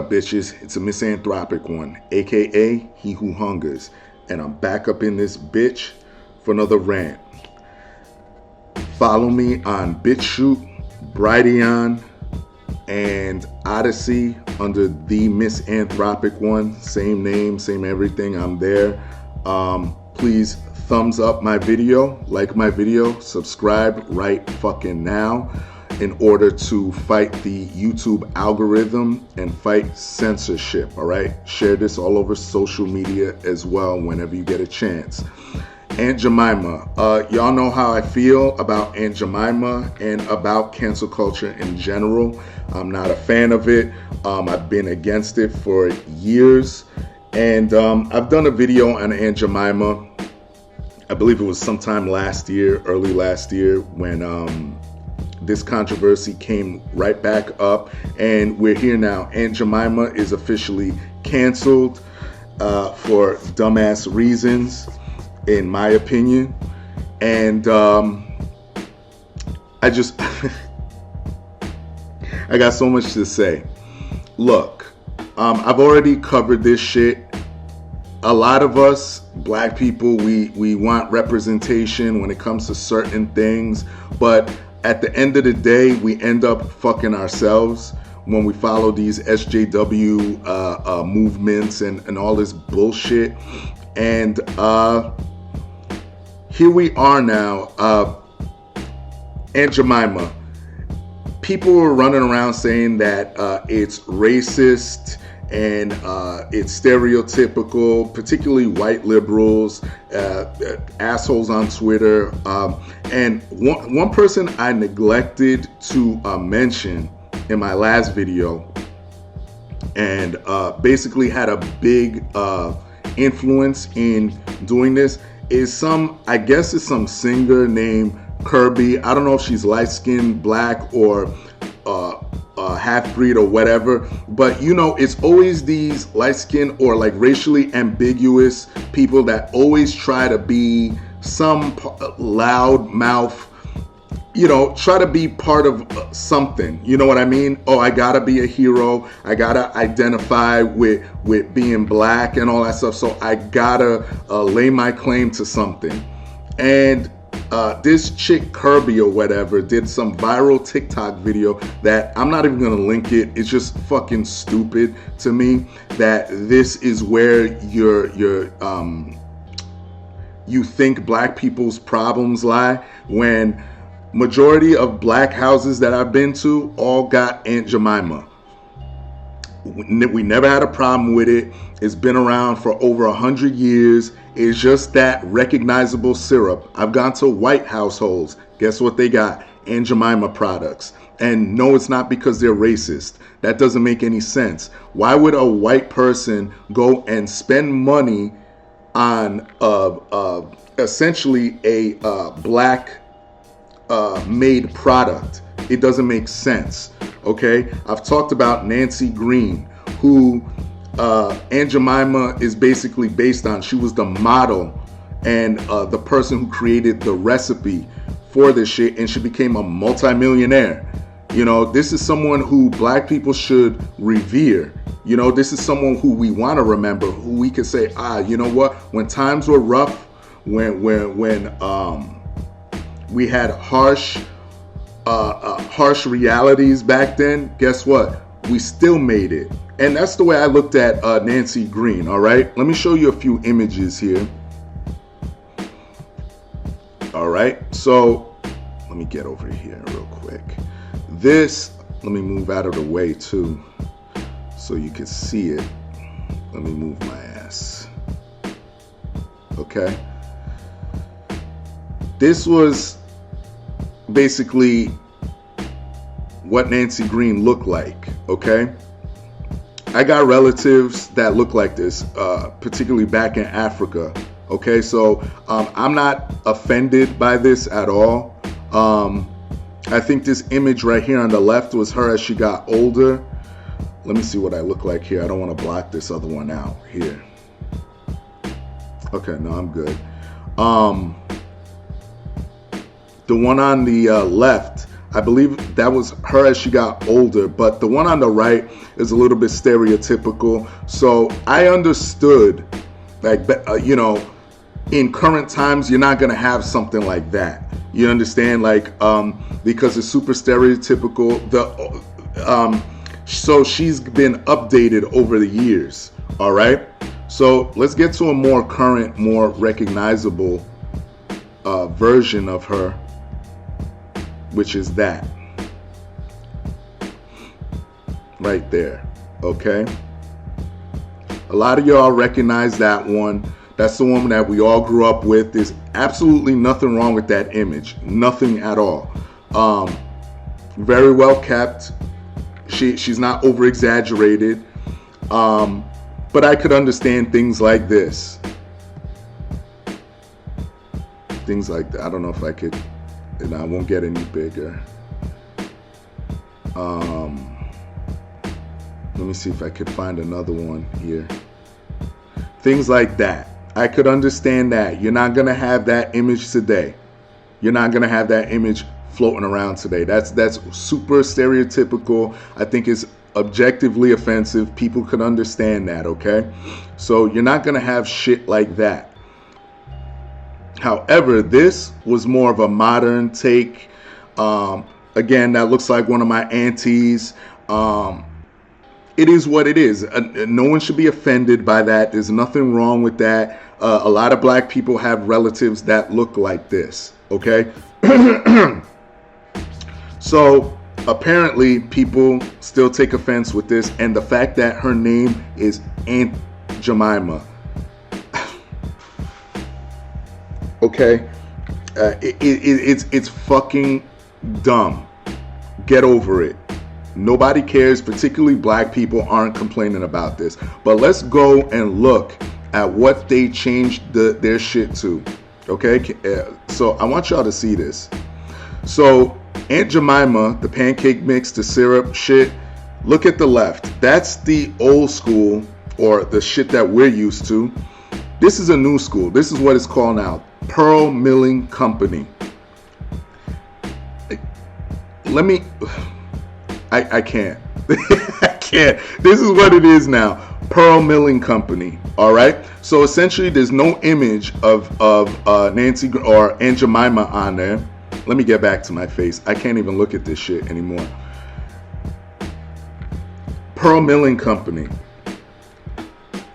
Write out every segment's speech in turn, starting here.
up, bitches? It's a misanthropic one, aka He Who Hungers, and I'm back up in this bitch for another rant. Follow me on BitChute, Brighteon, and Odyssey under the Misanthropic One. Same name, same everything. I'm there. Please thumbs up my video, like my video, subscribe right fucking now in order to fight the YouTube algorithm and fight censorship. All right, share this all over social media as well whenever you get a chance. Aunt Jemima, y'all know how I feel about Aunt Jemima and about cancel culture in general. I'm not a fan of it. I've been against it for years, and I've done a video on Aunt Jemima. I believe it was sometime last year, early last year, when this controversy came right back up, and we're here now. Aunt Jemima is officially canceled for dumbass reasons, in my opinion. And I just I got so much to say. Look, I've already covered this shit. A lot of us black people, we want representation when it comes to certain things, but at the end of the day, we end up fucking ourselves when we follow these SJW movements and all this bullshit. And here we are now. Aunt Jemima, people were running around saying that it's racist and it's stereotypical, particularly white liberals, assholes on Twitter. And one person I neglected to mention in my last video, and basically had a big influence in doing this, is I guess it's some singer named Kirby. I don't know if she's light-skinned, black, or half-breed or whatever, but you know, it's always these light-skinned or like racially ambiguous people that always try to be some loud mouth, you know, try to be part of something, you know what I mean? Oh, I gotta be a hero, I gotta identify with being black and all that stuff, so I gotta lay my claim to something. And this chick Kirby or whatever did some viral TikTok video that I'm not even gonna link it. It's just fucking stupid to me that this is where you think black people's problems lie, when majority of black houses that I've been to all got Aunt Jemima. We never had a problem with it. It's been around for over 100 years. It's just that recognizable syrup. I've gone to white households. Guess what they got? Aunt Jemima products. And no, it's not because they're racist. That doesn't make any sense. Why would a white person go and spend money on essentially a black made product? It doesn't make sense. Okay, I've talked about Nancy Green, who Aunt Jemima is basically based on. She was the model and the person who created the recipe for this shit, and she became a multimillionaire. You know, this is someone who black people should revere. You know, this is someone who we want to remember, who we could say, you know what, when times were rough, when we had harsh realities back then, guess what? We still made it. And that's the way I looked at Nancy Green, all right? Let me show you a few images here. All right, so let me get over here real quick. This, let me move out of the way too, so you can see it. Let me move my ass. Okay. This was basically what Nancy Green looked like, okay? I got relatives that look like this, particularly back in Africa, okay? So I'm not offended by this at all. I think this image right here on the left was her as she got older. Let me see what I look like here. I don't want to block this other one out here. Okay, no, I'm good. The one on the left, I believe that was her as she got older, but the one on the right is a little bit stereotypical. So I understood, like, you know, in current times, you're not going to have something like that. You understand? Like, because it's super stereotypical. So she's been updated over the years. All right. So let's get to a more current, more recognizable version of her, which is that right there. Okay. A lot of y'all recognize that one. That's the woman that we all grew up with. There's absolutely nothing wrong with that image. Nothing at all. Very well kept. She's not over exaggerated. But I could understand things like this. Things like that. I don't know if I could, and I won't get any bigger. Let me see if I could find another one here. Things like that. I could understand that. You're not going to have that image today. You're not going to have that image floating around today. That's super stereotypical. I think it's objectively offensive. People could understand that, okay? So you're not going to have shit like that. However, this was more of a modern take. Again, that looks like one of my aunties. It is what it is. No one should be offended by that. There's nothing wrong with that. A lot of black people have relatives that look like this, okay? So apparently people still take offense with this, and the fact that her name is Aunt Jemima. Okay? It's fucking dumb. Get over it. Nobody cares, particularly black people aren't complaining about this. But let's go and look at what they changed their shit to. Okay? So I want y'all to see this. So Aunt Jemima, the pancake mix, the syrup shit, look at the left. That's the old school, or the shit that we're used to. This is a new school. This is what it's called now. Pearl Milling Company. Let me... I can't. I can't. This is what it is now. Pearl Milling Company. All right. So essentially, there's no image of Nancy or Aunt Jemima on there. Let me get back to my face. I can't even look at this shit anymore. Pearl Milling Company.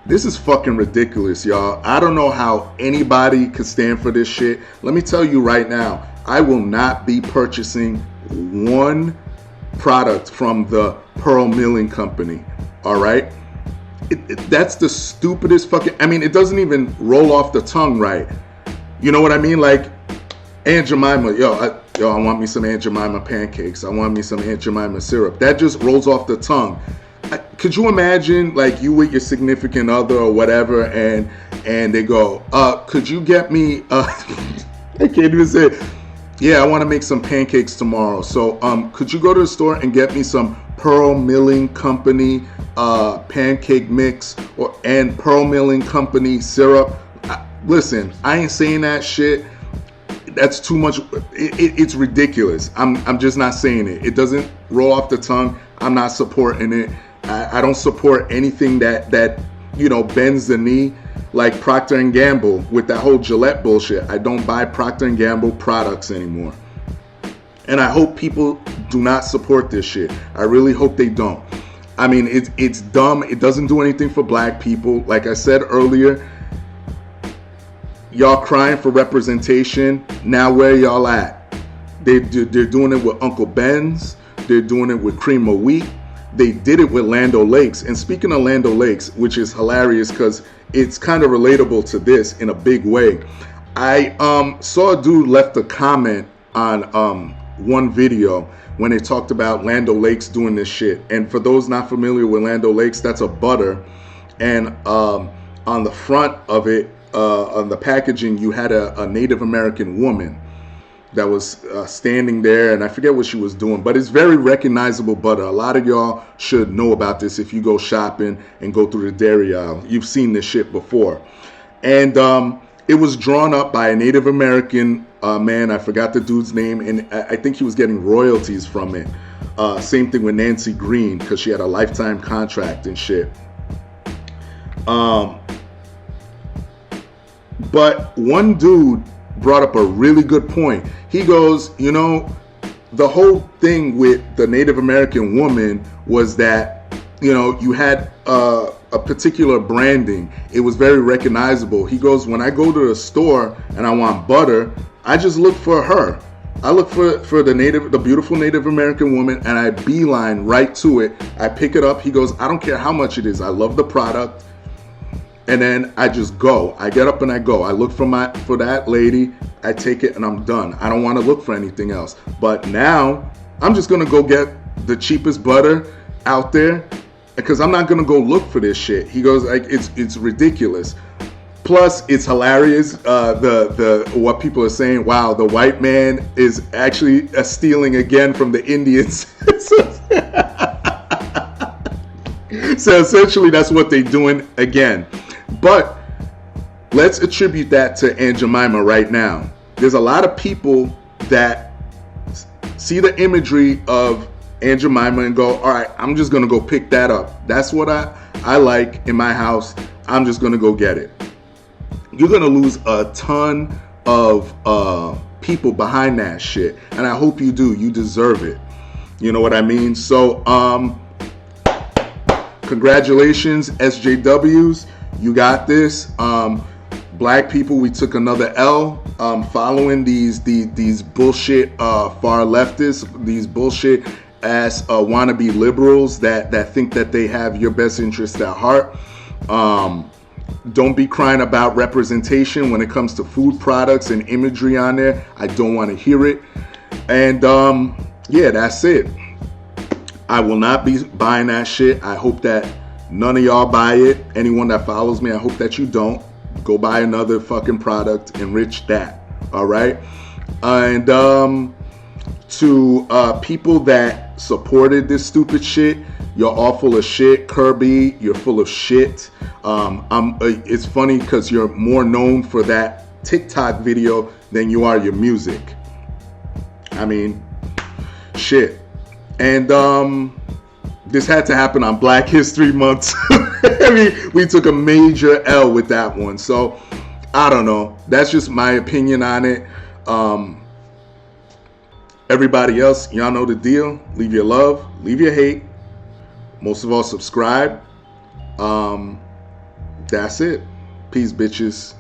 This is fucking ridiculous, y'all. I don't know how anybody could stand for this shit. Let me tell you right now, I will not be purchasing one product from the Pearl Milling Company. All right? That's the stupidest fucking... I mean, it doesn't even roll off the tongue right. You know what I mean? Like, Aunt Jemima, I want me some Aunt Jemima pancakes. I want me some Aunt Jemima syrup. That just rolls off the tongue. Could you imagine, like, you with your significant other or whatever, and they go, could you get me... I can't even say it. Yeah, I want to make some pancakes tomorrow. So, could you go to the store and get me some Pearl Milling Company pancake mix and Pearl Milling Company syrup? Listen, I ain't saying that shit. That's too much. It's ridiculous. I'm just not saying it. It doesn't roll off the tongue. I'm not supporting it. I don't support anything that bends the knee. Like Procter & Gamble with that whole Gillette bullshit. I don't buy Procter & Gamble products anymore. And I hope people do not support this shit. I really hope they don't. I mean, it's dumb. It doesn't do anything for black people. Like I said earlier, y'all crying for representation. Now where y'all at? They're doing it with Uncle Ben's. They're doing it with Cream of Wheat. They did it with Land O'Lakes. And speaking of Land O'Lakes, which is hilarious because it's kind of relatable to this in a big way. I saw a dude left a comment on one video when they talked about Land O'Lakes doing this shit. And for those not familiar with Land O'Lakes, that's a butter. And on the front of it, on the packaging, you had a Native American woman that was standing there, and I forget what she was doing, but it's very recognizable butter. A lot of y'all should know about this if you go shopping and go through the dairy aisle. You've seen this shit before. And it was drawn up by a Native American man, I forgot the dude's name, and I think he was getting royalties from it. Same thing with Nancy Green, because she had a lifetime contract and shit. But one dude brought up a really good point. He goes, you know, the whole thing with the Native American woman was that, you know, you had a particular branding. It was very recognizable. He goes, when I go to the store and I want butter, I just look for her. I look for the beautiful Native American woman, and I beeline right to it. I pick it up. He goes, I don't care how much it is. I love the product. And then I just go. I get up and I go. I look for that lady. I take it and I'm done. I don't want to look for anything else. But now I'm just gonna go get the cheapest butter out there, because I'm not gonna go look for this shit. He goes, like, it's ridiculous. Plus, it's hilarious. The what people are saying. Wow, the white man is actually stealing again from the Indians. So essentially, that's what they're doing again. But let's attribute that to Aunt Jemima right now. There's a lot of people that see the imagery of Aunt Jemima and go, all right, I'm just going to go pick that up. That's what I like in my house. I'm just going to go get it. You're going to lose a ton of people behind that shit. And I hope you do. You deserve it. You know what I mean? So, congratulations, SJWs. You got this. Black people, we took another L following these bullshit far leftists, these bullshit ass wannabe liberals that think that they have your best interest at heart. Don't be crying about representation when it comes to food products and imagery on there. I don't want to hear it. And yeah, that's it. I will not be buying that shit. I hope that none of y'all buy it. Anyone that follows me, I hope that you don't. Go buy another fucking product, enrich that. All right. And to people that supported this stupid shit, you're all full of shit. Kirby, you're full of shit. It's funny because you're more known for that TikTok video than you are your music. I mean, shit. And this had to happen on Black History Month. I mean, we took a major L with that one. So, I don't know. That's just my opinion on it. Everybody else, y'all know the deal. Leave your love. Leave your hate. Most of all, subscribe. That's it. Peace, bitches.